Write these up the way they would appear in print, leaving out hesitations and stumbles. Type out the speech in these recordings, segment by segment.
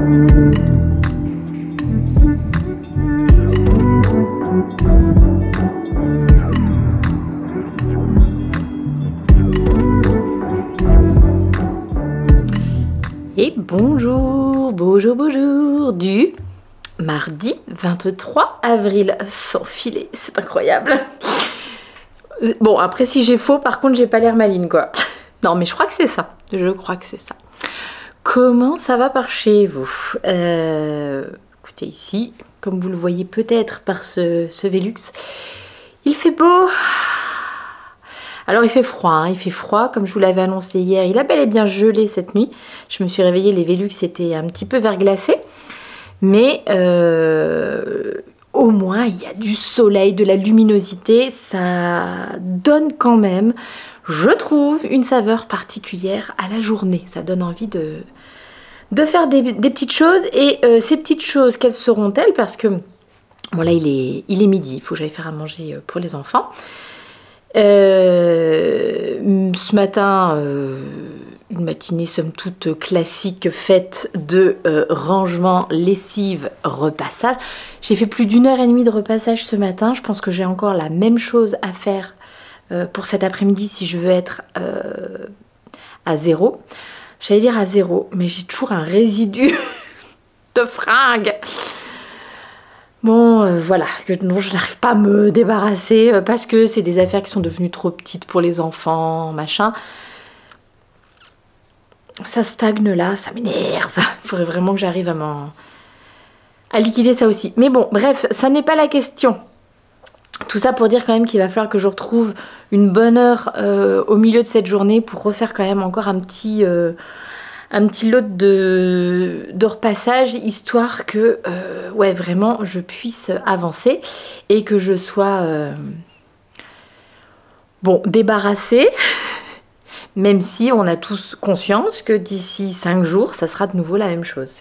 Et bonjour, bonjour, bonjour du mardi 23 avril, sans filet, c'est incroyable. Bon, après si j'ai faux, par contre j'ai pas l'air maligne quoi. Non mais je crois que c'est ça, je crois que c'est ça. Comment ça va par chez vous? Écoutez ici, comme vous le voyez peut-être par ce Velux, il fait beau. Alors il fait froid, hein, il fait froid, comme je vous l'avais annoncé hier, il a bel et bien gelé cette nuit. Je me suis réveillée, les Velux étaient un petit peu verglacés. Mais au moins il y a du soleil, de la luminosité, ça donne quand même, je trouve, une saveur particulière à la journée. Ça donne envie de faire des petites choses. Et ces petites choses, quelles seront-elles? Parce que, bon là il est midi, il faut que j'aille faire à manger pour les enfants. Ce matin, une matinée somme toute classique faite de rangement, lessive, repassage. J'ai fait plus d'1h30 de repassage ce matin. Je pense que j'ai encore la même chose à faire pour cet après-midi si je veux être à zéro. J'allais dire à zéro, mais j'ai toujours un résidu de fringues. Bon, voilà, non, je n'arrive pas à me débarrasser parce que c'est des affaires qui sont devenues trop petites pour les enfants, machin. Ça stagne là, ça m'énerve. Il faudrait vraiment que j'arrive à liquider ça aussi. Mais bon, bref, ça n'est pas la question. Tout ça pour dire quand même qu'il va falloir que je retrouve une bonne heure au milieu de cette journée pour refaire quand même encore un petit lot de repassage, histoire que ouais, vraiment je puisse avancer et que je sois bon, débarrassée, même si on a tous conscience que d'ici 5 jours ça sera de nouveau la même chose.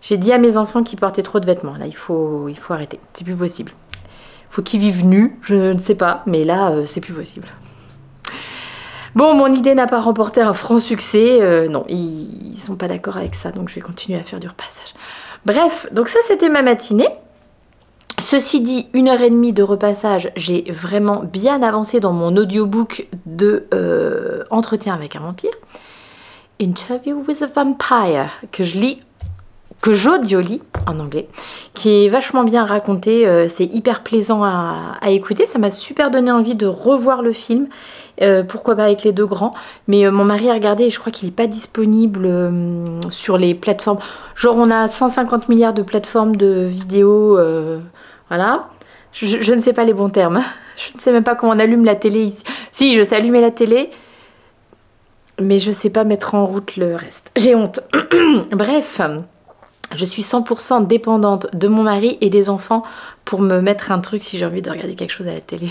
J'ai dit à mes enfants qu'ils portaient trop de vêtements, là il faut arrêter, c'est plus possible. Il faut qu'ils vivent nus, je ne sais pas, mais là c'est plus possible. Bon, mon idée n'a pas remporté un franc succès. Non, ils sont pas d'accord avec ça, donc je vais continuer à faire du repassage. Bref, donc ça c'était ma matinée. Ceci dit, 1h30 de repassage, j'ai vraiment bien avancé dans mon audiobook de Entretien avec un vampire. Interview with a Vampire, que je lis, que j'audio-lis en anglais, qui est vachement bien raconté, c'est hyper plaisant à écouter, ça m'a super donné envie de revoir le film, pourquoi pas avec les deux grands, mais mon mari a regardé et je crois qu'il n'est pas disponible sur les plateformes, genre on a 150 milliards de plateformes de vidéos, voilà, je ne sais pas les bons termes, je ne sais même pas comment on allume la télé ici, si je sais allumer la télé, mais je ne sais pas mettre en route le reste, j'ai honte. Bref, je suis 100% dépendante de mon mari et des enfants pour me mettre un truc si j'ai envie de regarder quelque chose à la télé.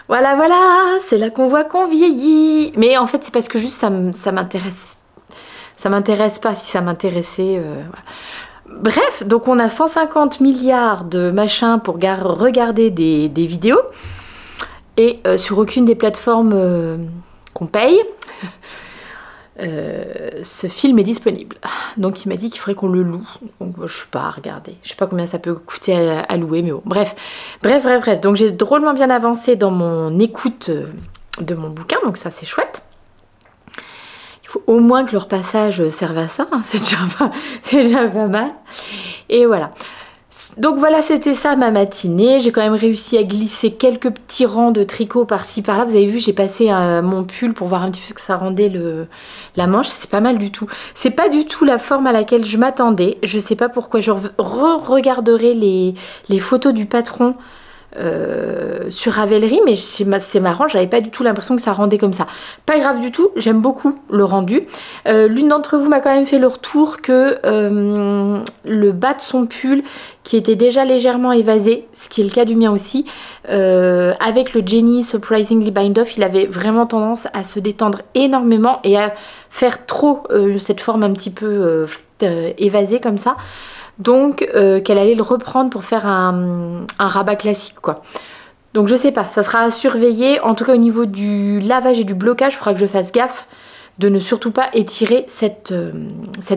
Voilà, voilà, c'est là qu'on voit qu'on vieillit. Mais en fait, c'est parce que juste ça m'intéresse. Ça m'intéresse pas. Si ça m'intéressait, voilà. Bref, donc on a 150 milliards de machins pour regarder des vidéos. Et sur aucune des plateformes qu'on paye, ce film est disponible. Donc il m'a dit qu'il faudrait qu'on le loue. Donc je sais pas, à regarder. Je sais pas combien ça peut coûter à louer, mais bon. Bref. Donc j'ai drôlement bien avancé dans mon écoute de mon bouquin, donc ça c'est chouette. Il faut au moins que le repassage serve à ça, hein. C'est déjà pas mal. Et voilà. Donc voilà, c'était ça ma matinée. J'ai quand même réussi à glisser quelques petits rangs de tricot par-ci par-là. Vous avez vu, j'ai passé mon pull pour voir un petit peu ce que ça rendait la manche. C'est pas mal du tout. C'est pas du tout la forme à laquelle je m'attendais. Je sais pas pourquoi. Je re-regarderai les photos du patron sur Ravelry, mais c'est marrant, j'avais pas du tout l'impression que ça rendait comme ça. Pas grave du tout, j'aime beaucoup le rendu. L'une d'entre vous m'a quand même fait le retour que le bas de son pull, qui était déjà légèrement évasé, ce qui est le cas du mien aussi, avec le Jenny Surprisingly Bind Off, il avait vraiment tendance à se détendre énormément et à faire trop cette forme un petit peu évasée comme ça. Donc qu'elle allait le reprendre pour faire un rabat classique quoi. Donc je sais pas, ça sera à surveiller. En tout cas au niveau du lavage et du blocage, il faudra que je fasse gaffe de ne surtout pas étirer cette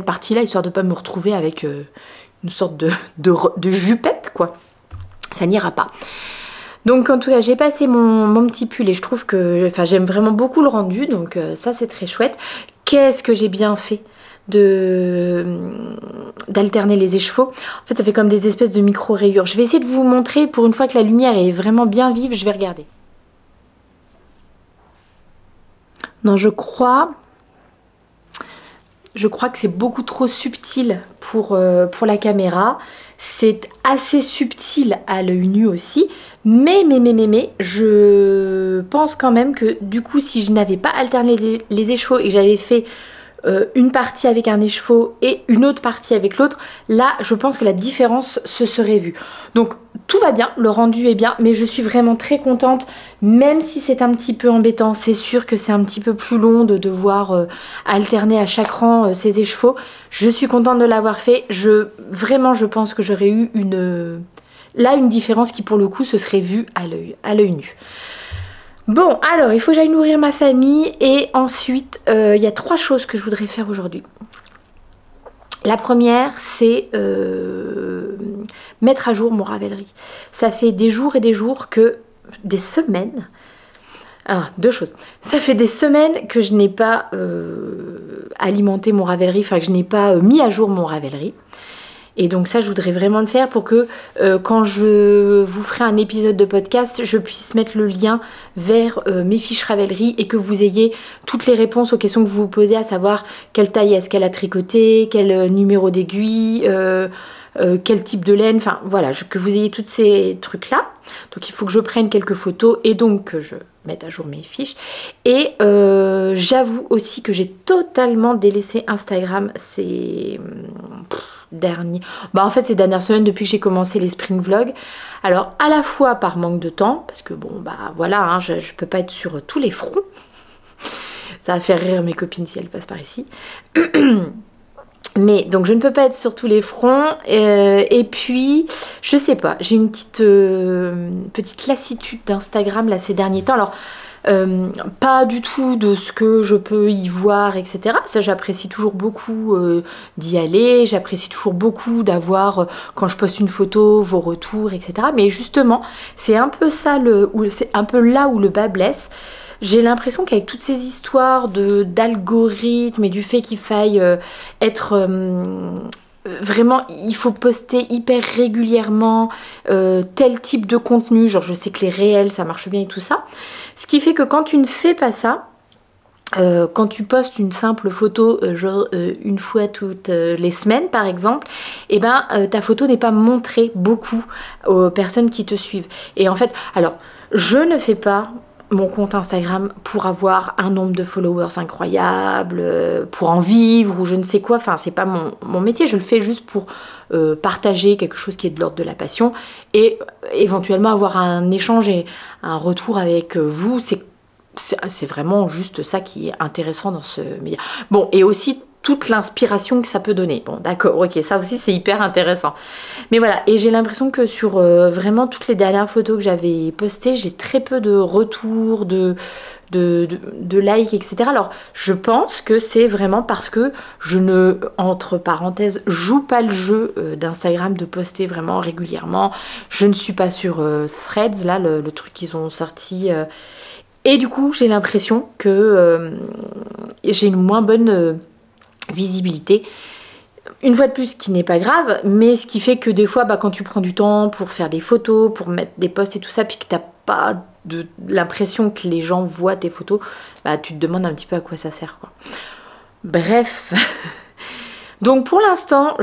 partie-là, histoire de ne pas me retrouver avec une sorte de jupette, quoi. Ça n'ira pas. Donc en tout cas, j'ai passé mon petit pull et je trouve que, enfin, j'aime vraiment beaucoup le rendu, donc ça c'est très chouette. Qu'est-ce que j'ai bien fait d'alterner les écheveaux. En fait, ça fait comme des espèces de micro-rayures. Je vais essayer de vous montrer, pour une fois que la lumière est vraiment bien vive, je vais regarder. Non, je crois que c'est beaucoup trop subtil pour la caméra. C'est assez subtil à l'œil nu aussi. Mais, je pense quand même que du coup, si je n'avais pas alterné les écheveaux et que j'avais fait une partie avec un écheveau et une autre partie avec l'autre, là je pense que la différence se serait vue. Donc tout va bien, le rendu est bien, mais je suis vraiment très contente, même si c'est un petit peu embêtant. C'est sûr que c'est un petit peu plus long de devoir alterner à chaque rang ces écheveaux. Je suis contente de l'avoir fait. Vraiment je pense que j'aurais eu une différence qui pour le coup se serait vue à l'œil nu. Bon, alors, il faut que j'aille nourrir ma famille et ensuite, il y a 3 choses que je voudrais faire aujourd'hui. La première, c'est mettre à jour mon Ravelry. Ça fait des jours et des jours que... Des semaines. Ah, 2 choses. Ça fait des semaines que je n'ai pas alimenté mon Ravelry, enfin que je n'ai pas mis à jour mon Ravelry. Et donc ça, je voudrais vraiment le faire pour que quand je vous ferai un épisode de podcast, je puisse mettre le lien vers mes fiches Ravelry et que vous ayez toutes les réponses aux questions que vous vous posez, à savoir quelle taille est-ce qu'elle a tricoté, quel numéro d'aiguille, quel type de laine, enfin voilà, que vous ayez tous ces trucs-là. Donc il faut que je prenne quelques photos et donc que je mette à jour mes fiches. Et j'avoue aussi que j'ai totalement délaissé Instagram ces ces dernières semaines depuis que j'ai commencé les spring vlogs. Alors à la fois par manque de temps, parce que bon bah voilà, hein, je peux pas être sur tous les fronts. Ça va faire rire mes copines si elles passent par ici. Mais donc je ne peux pas être sur tous les fronts et puis je sais pas, j'ai une petite lassitude d'Instagram là ces derniers temps. Alors pas du tout de ce que je peux y voir, etc. Ça, j'apprécie toujours beaucoup d'y aller, j'apprécie toujours beaucoup d'avoir, quand je poste une photo, vos retours, etc. Mais justement, c'est un peu ça, c'est un peu là où le bas blesse. J'ai l'impression qu'avec toutes ces histoires d'algorithmes et du fait qu'il faille être... vraiment, il faut poster hyper régulièrement tel type de contenu, genre je sais que les réels ça marche bien et tout ça, ce qui fait que quand tu ne fais pas ça, quand tu postes une simple photo une fois toutes les semaines par exemple, et ben ta photo n'est pas montrée beaucoup aux personnes qui te suivent. Et en fait, alors je ne fais pas mon compte Instagram pour avoir un nombre de followers incroyable, pour en vivre ou je ne sais quoi, enfin c'est pas mon métier, je le fais juste pour partager quelque chose qui est de l'ordre de la passion et éventuellement avoir un échange et un retour avec vous, c'est vraiment juste ça qui est intéressant dans ce média. Bon, et aussi toute l'inspiration que ça peut donner. Bon, d'accord, ok, ça aussi c'est hyper intéressant. Mais voilà, et j'ai l'impression que sur vraiment toutes les dernières photos que j'avais postées, j'ai très peu de retours, de likes, etc. Alors, je pense que c'est vraiment parce que je ne, entre parenthèses, joue pas le jeu d'Instagram de poster vraiment régulièrement. Je ne suis pas sur Threads, là, le truc qu'ils ont sorti. Et du coup, j'ai l'impression que j'ai une moins bonne... visibilité, une fois de plus, ce qui n'est pas grave, mais ce qui fait que des fois quand tu prends du temps pour faire des photos, pour mettre des posts et tout ça, puis que t'as pas l'impression que les gens voient tes photos, tu te demandes un petit peu à quoi ça sert, quoi. Bref. Donc pour l'instant,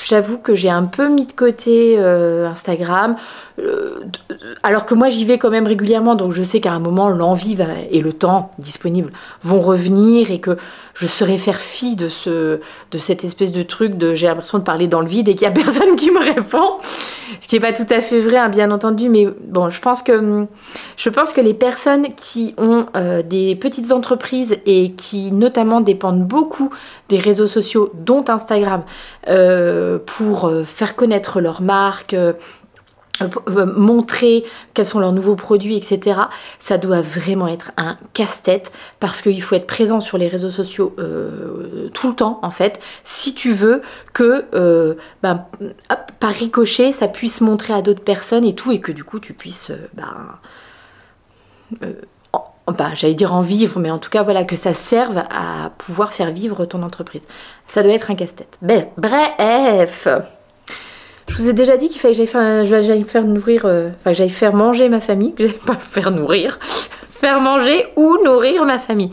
j'avoue que j'ai un peu mis de côté Instagram, alors que moi j'y vais quand même régulièrement, donc je sais qu'à un moment l'envie et le temps disponible vont revenir et que je saurai faire fi de cette espèce de truc de j'ai l'impression de parler dans le vide et qu'il n'y a personne qui me répond, ce qui n'est pas tout à fait vrai, hein, bien entendu, mais bon, je pense que les personnes qui ont des petites entreprises et qui notamment dépendent beaucoup des réseaux sociaux, dont Instagram, pour faire connaître leur marque, montrer quels sont leurs nouveaux produits, etc. Ça doit vraiment être un casse-tête parce qu'il faut être présent sur les réseaux sociaux tout le temps en fait, si tu veux que par ricochet ça puisse montrer à d'autres personnes et tout, et que du coup tu puisses j'allais dire en vivre, mais en tout cas voilà, que ça serve à pouvoir faire vivre ton entreprise. Ça doit être un casse-tête. Bref, je vous ai déjà dit qu'il fallait que j'aille faire nourrir, que j'aille faire manger ma famille, que j'aille pas faire nourrir, faire manger ou nourrir ma famille.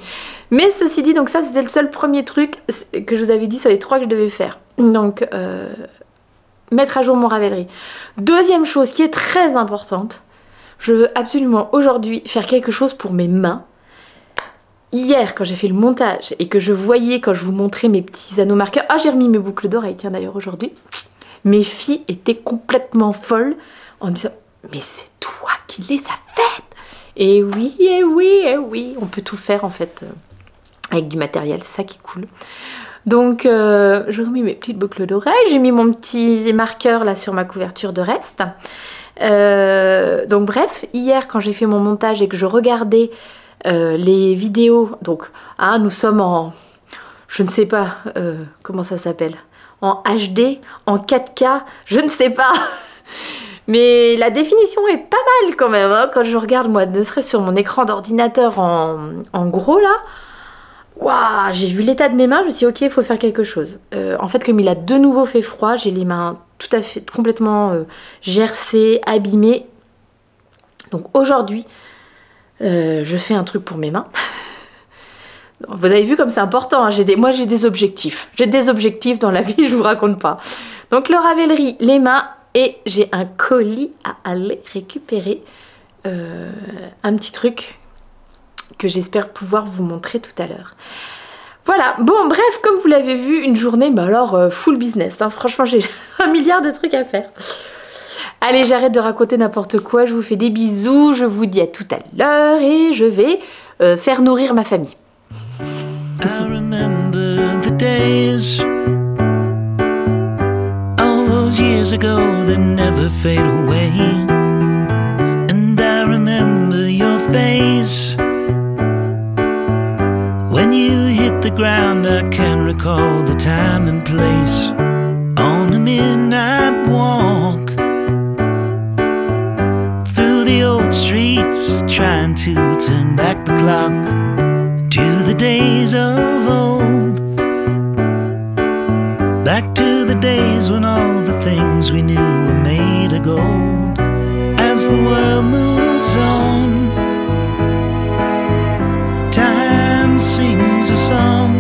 Mais ceci dit, donc ça c'était le seul premier truc que je vous avais dit sur les 3 que je devais faire. Donc mettre à jour mon Ravelry. Deuxième chose qui est très importante, je veux absolument aujourd'hui faire quelque chose pour mes mains. Hier, quand j'ai fait le montage et que je voyais, quand je vous montrais mes petits anneaux marqueurs, j'ai remis mes boucles d'oreilles, tiens d'ailleurs aujourd'hui, mes filles étaient complètement folles en disant « Mais c'est toi qui les as faites !» Et oui, et oui, et oui, on peut tout faire en fait avec du matériel, c'est ça qui est cool. Donc j'ai remis mes petites boucles d'oreilles, j'ai mis mon petit marqueur là sur ma couverture de reste. Donc bref, hier quand j'ai fait mon montage et que je regardais les vidéos, donc nous sommes en, je ne sais pas comment ça s'appelle, en HD, en 4K, je ne sais pas, mais la définition est pas mal quand même, hein, quand je regarde moi, ne serait-ce sur mon écran d'ordinateur en gros là. Waouh, j'ai vu l'état de mes mains, je me suis dit ok, il faut faire quelque chose. En fait, comme il a de nouveau fait froid, j'ai les mains tout à fait complètement gercées, abîmées. Donc aujourd'hui, je fais un truc pour mes mains. Vous avez vu comme c'est important, hein, moi j'ai des objectifs. J'ai des objectifs dans la vie, je vous raconte pas. Donc le Ravelry, les mains, et j'ai un colis à aller récupérer. Un petit truc que j'espère pouvoir vous montrer tout à l'heure. Voilà, bon bref, comme vous l'avez vu, une journée, full business, hein. Franchement j'ai 1 milliard de trucs à faire. Allez, j'arrête de raconter n'importe quoi, je vous fais des bisous, je vous dis à tout à l'heure et je vais faire nourrir ma famille. I remember the days, all those years ago that never fade away, and I remember your face. When you hit the ground, I can recall the time and place. On a midnight walk through the old streets, trying to turn back the clock to the days of old. Back to the days when all the things we knew were made of gold. As the world moves on, time sings a song.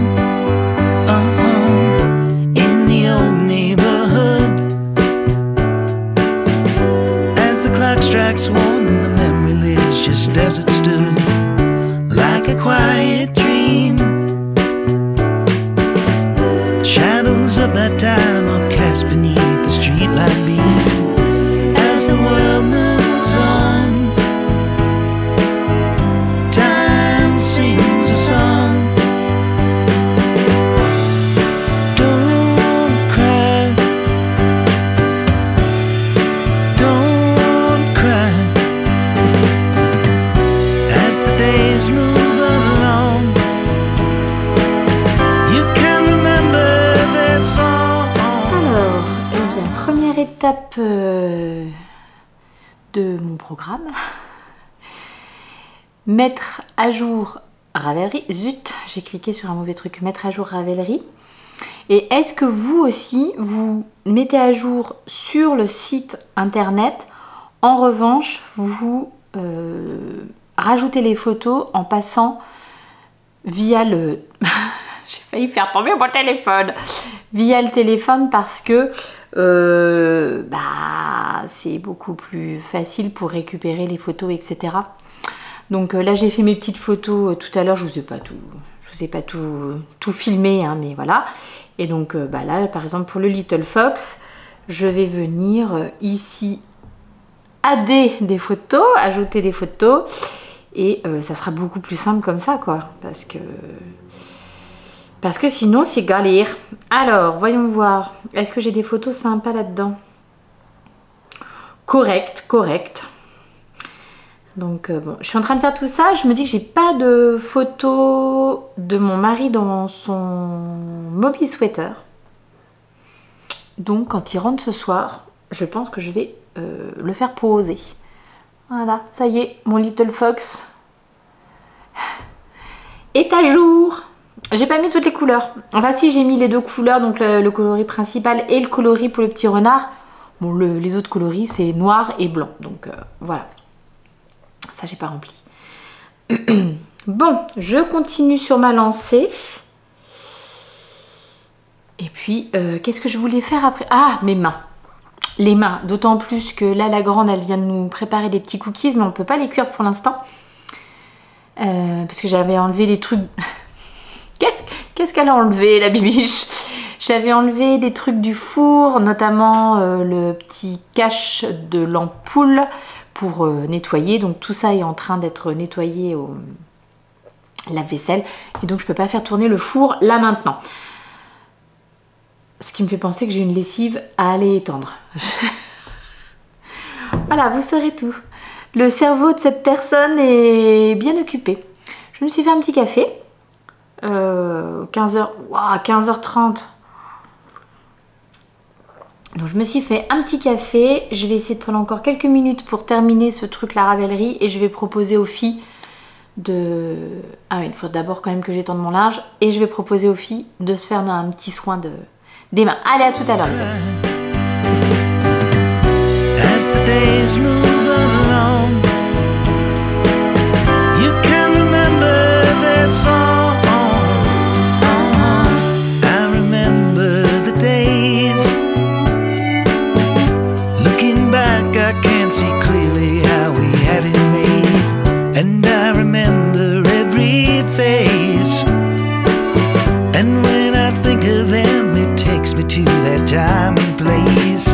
In the old neighborhood, as the clock strikes 1, the memory lives just as it stood, like a quiet dream. The shadows of that time are cast beneath the streetlight beam. As the world moves on, time sings a song. Don't cry, don't cry. As the days move along, you can remember their song. Alors, eh bien, première étape de mon programme, mettre à jour Ravelry. Zut, j'ai cliqué sur un mauvais truc. Mettre à jour Ravelry. Et est-ce que vous aussi, vous mettez à jour sur le site internet? En revanche, vous rajoutez les photos en passant via le... J'ai failli faire tomber mon téléphone. Via le téléphone parce que c'est beaucoup plus facile pour récupérer les photos, etc. Donc là j'ai fait mes petites photos tout à l'heure, je vous ai pas tout filmé, hein, mais voilà. Et donc là par exemple pour le Little Fox, je vais venir ici adder des photos, ajouter des photos, et ça sera beaucoup plus simple comme ça quoi, parce que sinon c'est galère. Alors voyons voir, est-ce que j'ai des photos sympas là-dedans? correct. Donc bon, je suis en train de faire tout ça. Je me dis que j'ai pas de photo de mon mari dans son Moby Sweater. Donc quand il rentre ce soir, je pense que je vais le faire poser. Voilà, ça y est, mon Little Fox est à jour. J'ai pas mis toutes les couleurs. Enfin si, j'ai mis les deux couleurs, donc le coloris principal et le coloris pour le petit renard. Bon, les autres coloris, c'est noir et blanc. Donc voilà. Ça, j'ai pas rempli. Bon, je continue sur ma lancée. Et puis, qu'est-ce que je voulais faire après? Ah, mes mains. Les mains. D'autant plus que là, la grande, elle vient de nous préparer des petits cookies, mais on ne peut pas les cuire pour l'instant. Parce que j'avais enlevé des trucs... Qu'est-ce qu'elle a enlevé, la bibiche? J'avais enlevé des trucs du four, notamment le petit cache de l'ampoule pour nettoyer. Donc tout ça est en train d'être nettoyé au lave-vaisselle. Et donc je ne peux pas faire tourner le four là maintenant. Ce qui me fait penser que j'ai une lessive à aller étendre. Voilà, vous saurez tout. Le cerveau de cette personne est bien occupé. Je me suis fait un petit café. 15h, wow, 15h30. Donc je me suis fait un petit café. Je vais essayer de prendre encore quelques minutes pour terminer ce truc la Ravelry. Et je vais proposer aux filles de... Ah oui, il faut d'abord quand même que j'étende mon linge. Et je vais proposer aux filles de se faire un petit soin des mains. Allez, à tout à l'heure les amis. As the days move along, you can remember their song. I remember the days. Looking back, I can't see clearly how we had it made. And I remember every face. And when I think of them, it takes me to that time and place.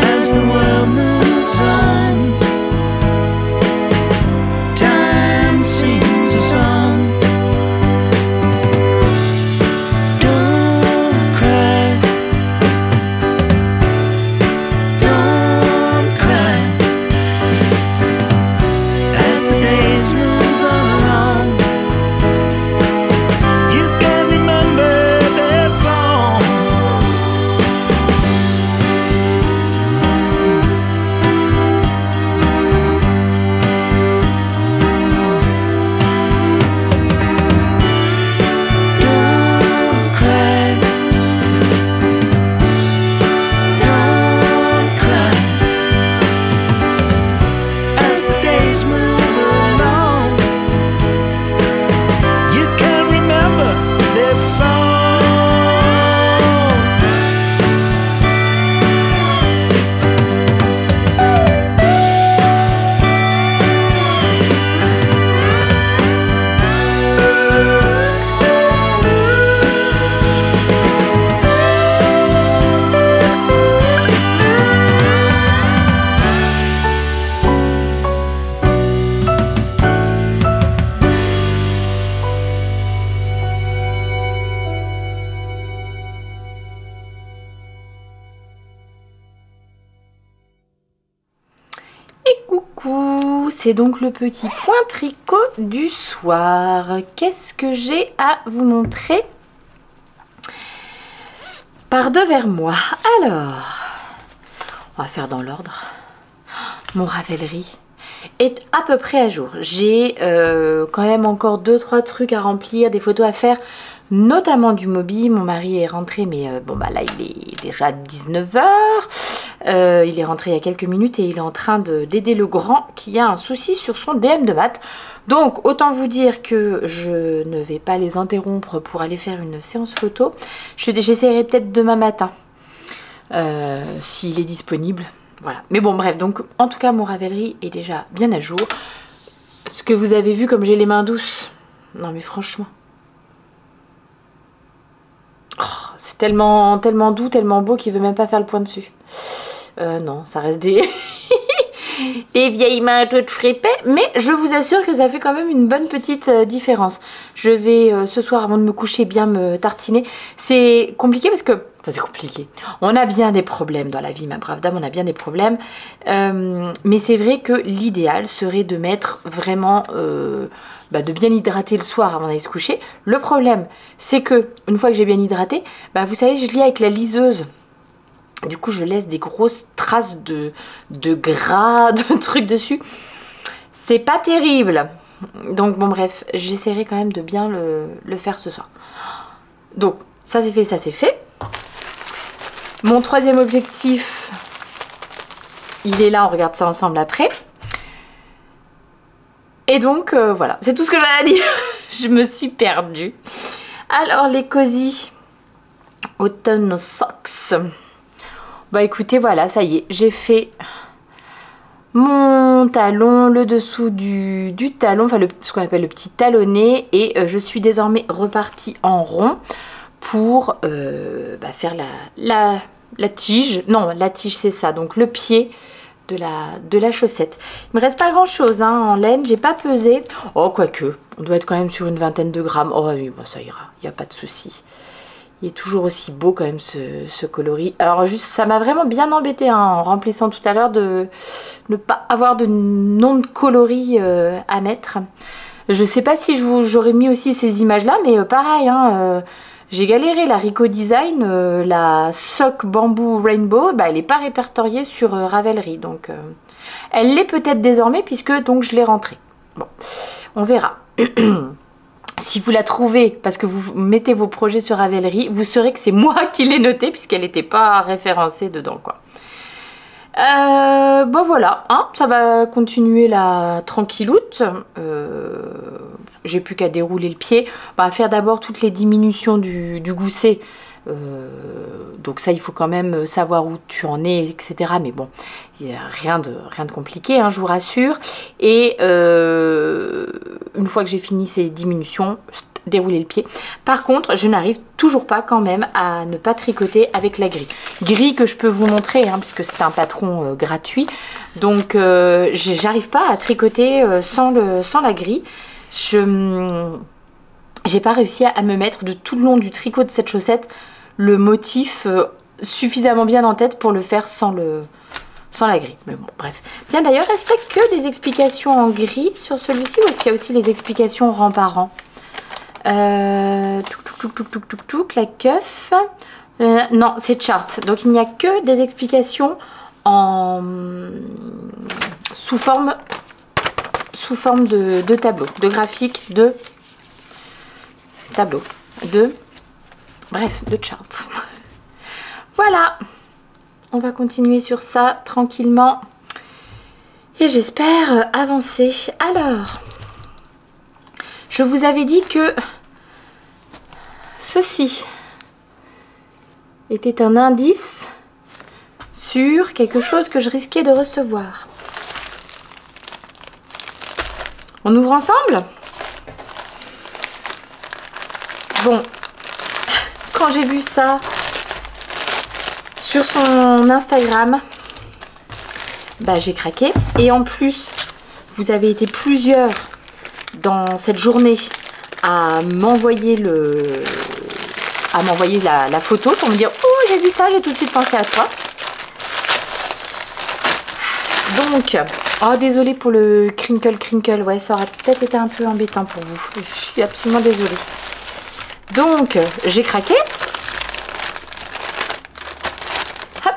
As the world moves on, time sings a song. Don't cry, don't cry. As the days move along, you can remember that song. Don't cry, don't cry. As the days move along, you can remember this song. Et coucou, c'est donc le petit point tricot du soir. Qu'est-ce que j'ai à vous montrer par devers moi? Alors, on va faire dans l'ordre. Mon Ravelry est à peu près à jour. J'ai quand même encore 2-3 trucs à remplir, des photos à faire, notamment du Moby. Mon mari est rentré, mais bon bah là il est déjà 19 h. Il est rentré il y a quelques minutes et il est en train d'aider le grand qui a un souci sur son DM de maths. Donc autant vous dire que je ne vais pas les interrompre pour aller faire une séance photo. J'essaierai peut-être demain matin s'il est disponible. Voilà. Mais bon bref, donc en tout cas mon Ravelry est déjà bien à jour. Ce que vous avez vu comme j'ai les mains douces. Non mais franchement. Oh, c'est tellement doux, tellement beau qu'il veut même pas faire le point dessus. Non, ça reste des... Des vieilles mains toutes fripées, mais je vous assure que ça fait quand même une bonne petite différence. Je vais ce soir, avant de me coucher, bien me tartiner. C'est compliqué parce que... Enfin, c'est compliqué. On a bien des problèmes dans la vie, ma brave dame, on a bien des problèmes. Mais c'est vrai que l'idéal serait de mettre vraiment... de bien hydrater le soir avant d'aller se coucher. Le problème, c'est que une fois que j'ai bien hydraté, vous savez, je lis avec la liseuse. Du coup, je laisse des grosses traces de gras, de trucs dessus. C'est pas terrible. Donc, bon, bref, j'essaierai quand même de bien le faire ce soir. Donc, ça c'est fait, ça c'est fait. Mon troisième objectif, il est là, on regarde ça ensemble après. Et donc, voilà, c'est tout ce que j'ai à dire. Je me suis perdue. Alors, les Cozy Autumn Socks. Écoutez, voilà, ça y est, j'ai fait mon talon, le dessous du talon, enfin ce qu'on appelle le petit talonnet, et je suis désormais repartie en rond pour faire la tige. Non, la tige c'est ça, donc le pied de la chaussette. Il me reste pas grand chose en laine, j'ai pas pesé. Oh, quoique, on doit être quand même sur une vingtaine de grammes. Oh oui, bon, ça ira, il n'y a pas de souci. Il est toujours aussi beau quand même ce coloris. Alors juste, ça m'a vraiment bien embêté en remplissant tout à l'heure de ne pas avoir de nom de coloris à mettre. Je sais pas si j'aurais mis aussi ces images-là, mais pareil, j'ai galéré. La Rico Design, la Sock Bamboo Rainbow, elle n'est pas répertoriée sur Ravelry. Donc, elle l'est peut-être désormais puisque donc, je l'ai rentrée. Bon, on verra. Si vous la trouvez, parce que vous mettez vos projets sur Ravelry, vous saurez que c'est moi qui l'ai notée puisqu'elle n'était pas référencée dedans, quoi. Voilà, ça va continuer la tranquilloute. J'ai plus qu'à dérouler le pied. Faire d'abord toutes les diminutions du gousset. Donc ça, il faut quand même savoir où tu en es, etc. Mais bon, il n'y a rien de compliqué, je vous rassure. Et une fois que j'ai fini ces diminutions, dérouler le pied. Par contre, je n'arrive toujours pas quand même à ne pas tricoter avec la grille. Grille que je peux vous montrer, puisque c'est un patron gratuit. Donc, j'arrive pas à tricoter sans la grille. J'ai pas réussi à me mettre de tout le long du tricot de cette chaussette le motif suffisamment bien en tête pour le faire sans la grille. Mais bon, bref. Tiens, d'ailleurs, est-ce qu'il n'y a que des explications en gris sur celui-ci ou est-ce qu'il y a aussi les explications rang par rang? La keuf. Non, c'est chart. Donc, il n'y a que des explications sous forme de tableau, de graphique, de tableau, bref, de charts. Voilà, on va continuer sur ça tranquillement et j'espère avancer. Alors, je vous avais dit que ceci était un indice sur quelque chose que je risquais de recevoir. On ouvre ensemble? Bon, quand j'ai vu ça sur son Instagram, j'ai craqué. Et en plus, vous avez été plusieurs dans cette journée à m'envoyer la photo pour me dire « Oh, j'ai vu ça, j'ai tout de suite pensé à toi ». Donc, oh désolée pour le crinkle, ouais, ça aurait peut-être été un peu embêtant pour vous. Je suis absolument désolée. Donc, j'ai craqué. Hop.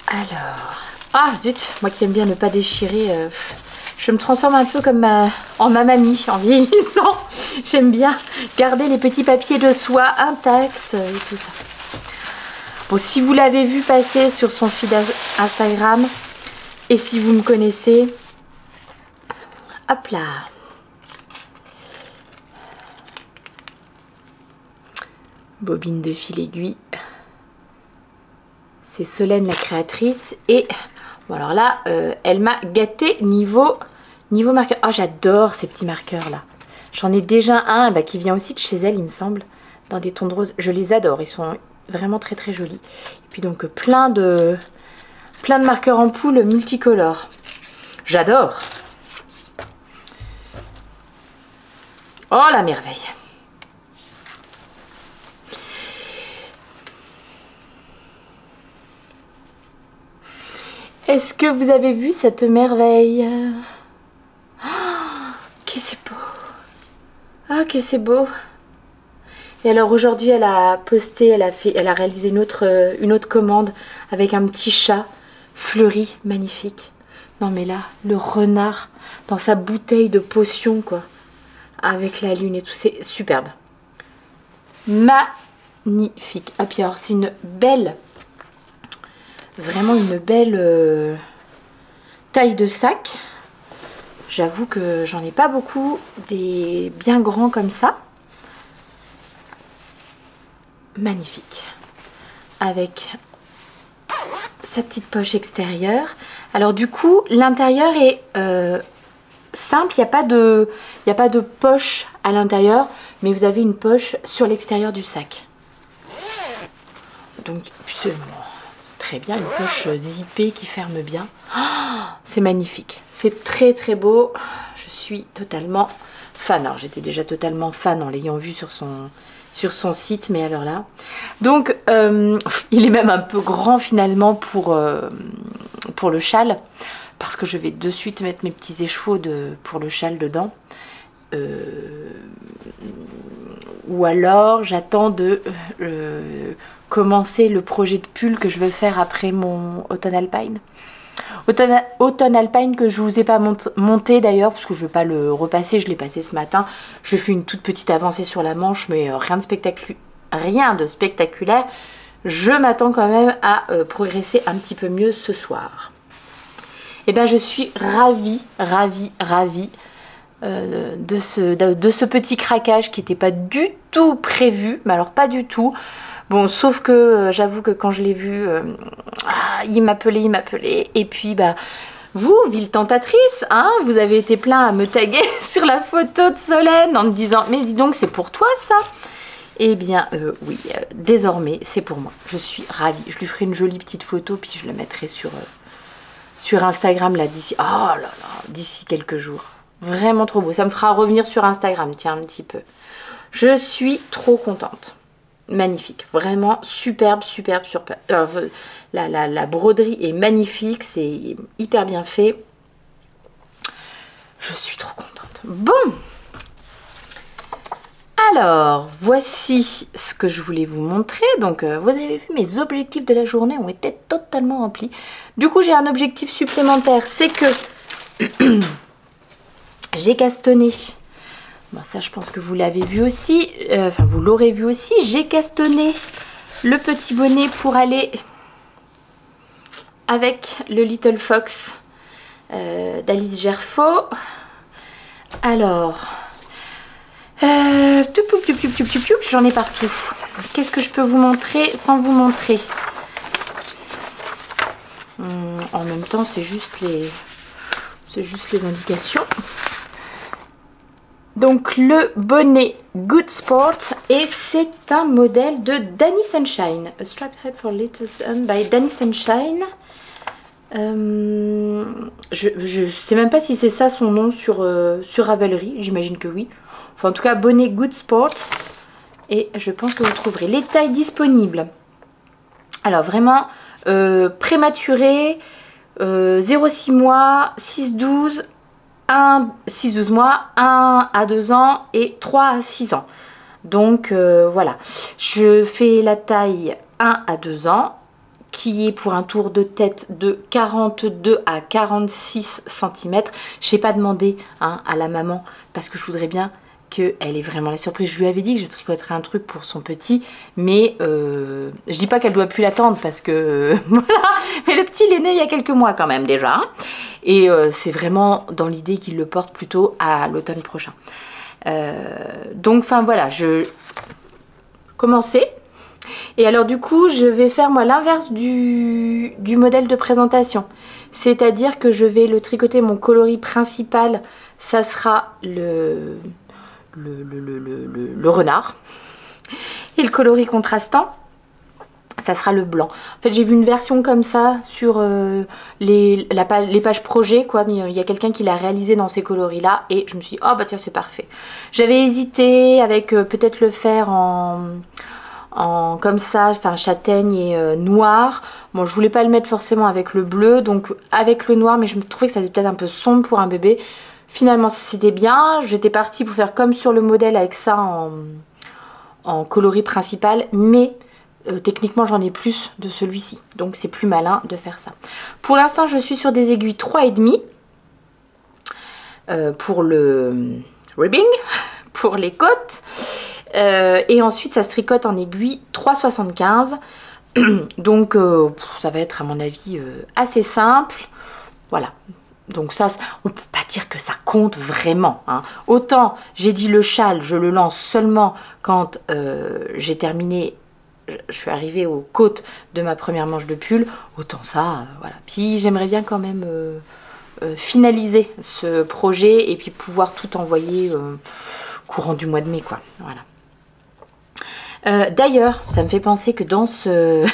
Alors, ah zut, moi qui aime bien ne pas déchirer, je me transforme un peu comme en ma mamie en vieillissant. J'aime bien garder les petits papiers de soie intacts et tout ça. Bon, si vous l'avez vu passer sur son feed Instagram et si vous me connaissez, hop là. Bobine de fil aiguille. C'est Solène la créatrice et bon alors là, elle m'a gâté niveau marqueur. Oh, j'adore ces petits marqueurs là. J'en ai déjà un qui vient aussi de chez elle, il me semble. dans des tons de rose. Je les adore, ils sont vraiment très très jolis. Et puis donc plein de marqueurs en poule multicolores. J'adore. Oh la merveille. Est-ce que vous avez vu cette merveille? Oh, que c'est beau. Ah, que c'est beau. Et alors aujourd'hui, elle a posté, elle a réalisé une autre commande avec un petit chat fleuri, magnifique. Non mais là, le renard dans sa bouteille de potion, quoi. Avec la lune et tout, c'est superbe. Magnifique. Ah puis alors, c'est une belle... Vraiment une belle taille de sac. J'avoue que j'en ai pas beaucoup des bien grands comme ça. Magnifique. Avec sa petite poche extérieure. Alors du coup, l'intérieur est simple. Il n'y a pas de poche à l'intérieur. Mais vous avez une poche sur l'extérieur du sac. Donc, très bien, une poche zippée qui ferme bien. Oh, c'est magnifique, c'est très très beau. Je suis totalement fan. Alors j'étais déjà totalement fan en l'ayant vu sur son site, mais alors là. Donc il est même un peu grand finalement pour le châle, parce que je vais de suite mettre mes petits écheveaux pour le châle dedans. Ou alors j'attends de commencer le projet de pull que je veux faire après mon Automne Alpine. Automne Alpine que je vous ai pas monté d'ailleurs, parce que je ne veux pas le repasser, je l'ai passé ce matin. Je fais une toute petite avancée sur la manche, mais rien de spectaculaire. Je m'attends quand même à progresser un petit peu mieux ce soir. Et bien je suis ravie de ce petit craquage qui n'était pas du tout prévu, mais alors pas du tout. Bon, sauf que j'avoue que quand je l'ai vu, il m'appelait. Et puis, bah, vous, ville tentatrice, hein, vous avez été plein à me taguer sur la photo de Solène en me disant « Mais dis donc, c'est pour toi ça ?» Eh bien, oui, désormais, c'est pour moi. Je suis ravie. Je lui ferai une jolie petite photo, puis je la mettrai sur Instagram là d'ici. Oh là là, d'ici quelques jours. Vraiment trop beau. Ça me fera revenir sur Instagram, tiens, un petit peu. Je suis trop contente. Magnifique. Vraiment superbe. La broderie est magnifique. C'est hyper bien fait. Je suis trop contente. Bon. Alors, voici ce que je voulais vous montrer. Donc, vous avez vu, mes objectifs de la journée ont été totalement remplis. Du coup, j'ai un objectif supplémentaire. C'est que j'ai castonné. Bon, ça, je pense que vous l'avez vu aussi. Enfin, vous l'aurez vu aussi. J'ai castonné le petit bonnet pour aller avec le Little Fox d'Alice Gerfaud. Alors, j'en ai partout. Qu'est-ce que je peux vous montrer sans vous montrer? En même temps, c'est juste les indications. Donc le bonnet Good Sport, et c'est un modèle de Danny Sunshine. A striped hat for Little Sun by Danny Sunshine. Je sais même pas si c'est ça son nom sur Ravelry, j'imagine que oui. Enfin en tout cas bonnet Good Sport, et je pense que vous trouverez les tailles disponibles. Alors vraiment prématuré, 0,6 mois, 6-12, 6-12 mois, 1 à 2 ans et 3 à 6 ans. Donc voilà, je fais la taille 1 à 2 ans, qui est pour un tour de tête de 42 à 46 cm. Je n'ai pas demandé à la maman parce que je voudrais bien qu'elle ait vraiment la surprise. Je lui avais dit que je tricoterais un truc pour son petit, mais je dis pas qu'elle doit plus l'attendre parce que voilà, mais le petit il est né il y a quelques mois quand même déjà, et c'est vraiment dans l'idée qu'il le porte plutôt à l'automne prochain. Donc enfin voilà, je commençais. Et alors du coup je vais faire moi l'inverse du modèle de présentation, c'est-à-dire que je vais le tricoter. Mon coloris principal, ça sera le renard, Et le coloris contrastant, ça sera le blanc. En fait, j'ai vu une version comme ça sur les pages projet, quoi. Il y a quelqu'un qui l'a réalisé dans ces coloris-là et je me suis dit, oh bah tiens, c'est parfait. J'avais hésité avec peut-être le faire en comme ça, enfin châtaigne et noir. Bon, je voulais pas le mettre forcément avec le bleu, donc avec le noir, mais je me trouvais que ça faisait peut-être un peu sombre pour un bébé. Finalement, c'était bien. J'étais partie pour faire comme sur le modèle avec ça en coloris principal, mais techniquement j'en ai plus de celui-ci, donc c'est plus malin de faire ça. Pour l'instant je suis sur des aiguilles 3,5 pour le ribbing, pour les côtes, et ensuite ça se tricote en aiguille 3,75, donc ça va être à mon avis assez simple, voilà. Donc ça, on ne peut pas dire que ça compte vraiment, hein. Autant j'ai dit le châle, je le lance seulement quand j'ai terminé. Je suis arrivée aux côtes de ma première manche de pull, autant ça, voilà. Puis j'aimerais bien quand même finaliser ce projet et puis pouvoir tout envoyer courant du mois de mai, quoi. Voilà. D'ailleurs, ça me fait penser que dans ce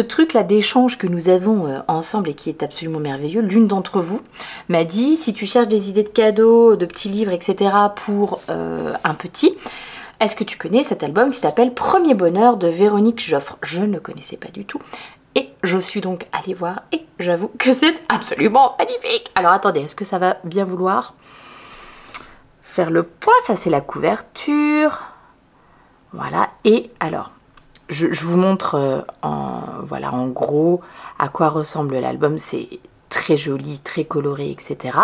truc là d'échange que nous avons ensemble et qui est absolument merveilleux, l'une d'entre vous m'a dit, si tu cherches des idées de cadeaux, de petits livres, etc. pour un petit, est-ce que tu connais cet album qui s'appelle Premier Bonheur de Véronique Joffre? Je ne connaissais pas du tout. Et je suis donc allée voir et j'avoue que c'est absolument magnifique. Alors attendez, est-ce que ça va bien vouloir faire le point? Ça c'est la couverture. Voilà. Et alors, je vous montre voilà, en gros à quoi ressemble l'album. C'est très joli, très coloré, etc.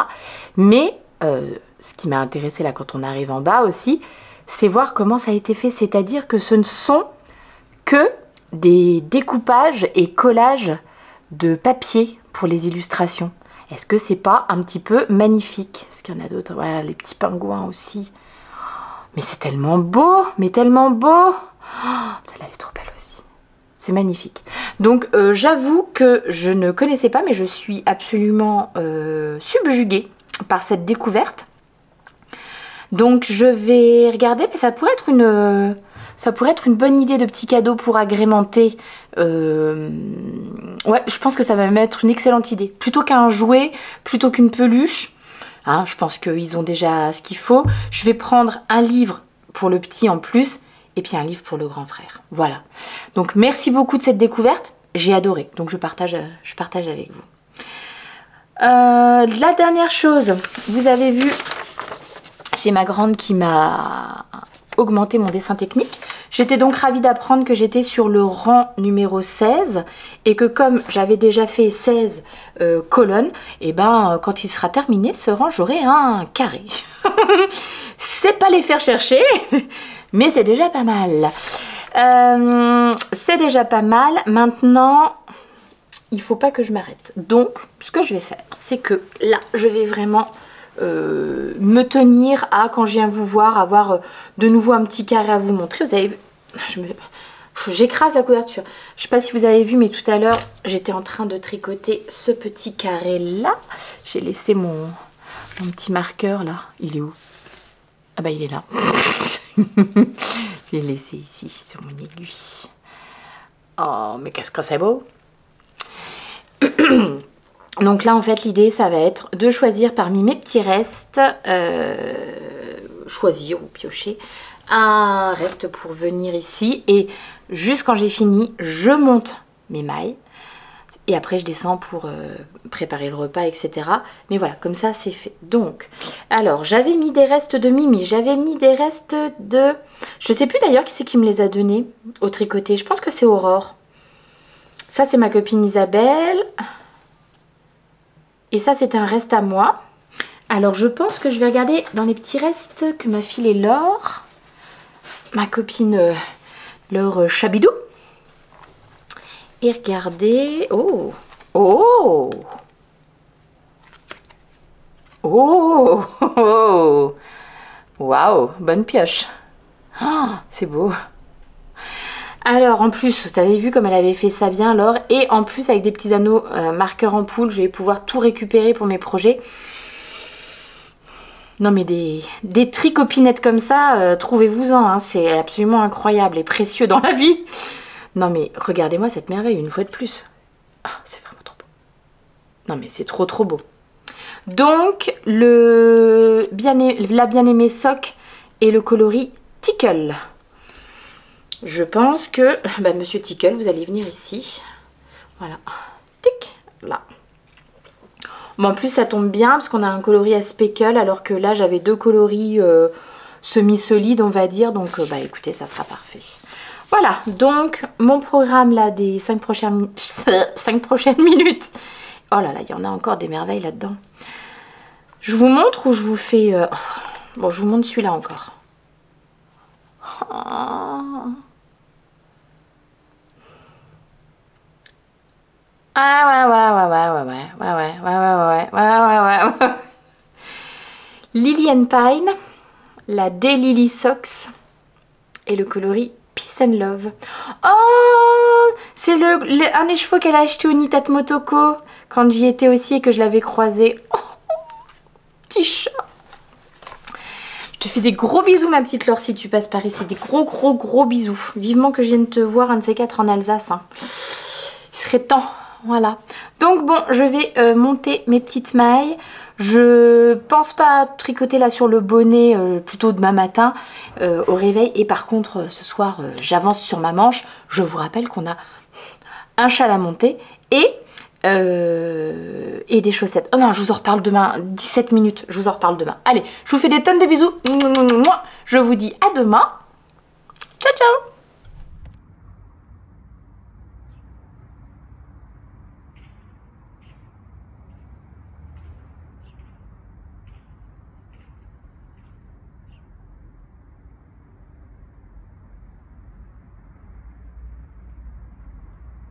Mais ce qui m'a intéressé là quand on arrive en bas aussi, c'est voir comment ça a été fait, c'est-à-dire que ce ne sont que des découpages et collages de papier pour les illustrations. Est-ce que c'est pas un petit peu magnifique? Est-ce qu'il y en a d'autres? Voilà, les petits pingouins aussi. Mais c'est tellement beau, mais tellement beau. Oh, celle-là, elle est trop belle aussi. C'est magnifique. Donc, j'avoue que je ne connaissais pas, mais je suis absolument subjuguée par cette découverte. Donc je vais regarder, mais ça pourrait être une bonne idée de petit cadeau pour agrémenter. Ouais, je pense que ça va m'être une excellente idée. Plutôt qu'un jouet, plutôt qu'une peluche, hein, je pense qu'ils ont déjà ce qu'il faut. Je vais prendre un livre pour le petit en plus, et puis un livre pour le grand frère. Voilà. Donc merci beaucoup de cette découverte, j'ai adoré. Donc je partage avec vous. La dernière chose, vous avez vu... J'ai ma grande qui m'a augmenté mon dessin technique. J'étais donc ravie d'apprendre que j'étais sur le rang numéro 16 et que comme j'avais déjà fait 16 colonnes, et ben quand il sera terminé ce rang, j'aurai un carré. C'est pas les faire chercher, mais c'est déjà pas mal. C'est déjà pas mal. Maintenant, il faut pas que je m'arrête. Donc, ce que je vais faire, c'est que là, je vais vraiment... me tenir à, quand je viens vous voir, avoir de nouveau un petit carré à vous montrer. Vous avez vu, j'écrase la couverture. Je sais pas si vous avez vu, mais tout à l'heure j'étais en train de tricoter ce petit carré là. J'ai laissé mon petit marqueur là. Il est où? Ah bah il est là. Je l'ai laissé ici sur mon aiguille. Oh mais qu'est-ce que c'est beau. Donc là, en fait, l'idée, ça va être de choisir parmi mes petits restes, choisir ou piocher un reste pour venir ici. Et juste quand j'ai fini, je monte mes mailles. Et après, je descends pour préparer le repas, etc. Mais voilà, comme ça, c'est fait. Donc, alors, j'avais mis des restes de Mimi. J'avais mis des restes de... Je sais plus d'ailleurs qui c'est qui me les a donnés au tricoté. Je pense que c'est Aurore. Ça, c'est ma copine Isabelle. Et ça, c'est un reste à moi. Alors, je pense que je vais regarder dans les petits restes que m'a filé Laure. Ma copine Laure Chabidou. Et regardez... Oh! Oh! Oh! Oh! Waouh! Bonne pioche. Oh, c'est beau. Alors en plus, vous avez vu comme elle avait fait ça bien Laure, et en plus avec des petits anneaux marqueurs en poule, je vais pouvoir tout récupérer pour mes projets. Non mais des tricopinettes comme ça, trouvez-vous-en, hein, c'est absolument incroyable et précieux dans la vie. Non mais regardez-moi cette merveille une fois de plus. Ah, c'est vraiment trop beau. Non mais c'est trop trop beau. Donc la bien-aimée sock et le coloris Tickle. Je pense que, monsieur Tickle, vous allez venir ici. Voilà. Tic, là. Bon, en plus, ça tombe bien parce qu'on a un coloris à speckle, alors que là, j'avais deux coloris semi-solides, on va dire. Donc, écoutez, ça sera parfait. Voilà. Donc, mon programme, là, des 5 prochaines minutes. Oh là là, il y en a encore des merveilles là-dedans. Je vous montre ou je vous fais... Bon, je vous montre celui-là encore. Ah ouais. Lily and Pine, la Daylily Socks et le coloris Peace and Love. Oh, c'est un des chevaux qu'elle a acheté au Nitat Motoko quand j'y étais aussi et que je l'avais croisé. Oh, petit chat. Je te fais des gros bisous ma petite Laure si tu passes par ici. Des gros bisous. Vivement que je vienne te voir un de ces quatre en Alsace. Hein. Il serait temps. Voilà. Donc bon, je vais monter mes petites mailles. Je pense pas tricoter là sur le bonnet plutôt demain matin au réveil. Et par contre, ce soir, j'avance sur ma manche. Je vous rappelle qu'on a un châle à monter et des chaussettes. Oh non, je vous en reparle demain. 17 minutes, je vous en reparle demain. Allez, je vous fais des tonnes de bisous. Je vous dis à demain. Ciao, ciao.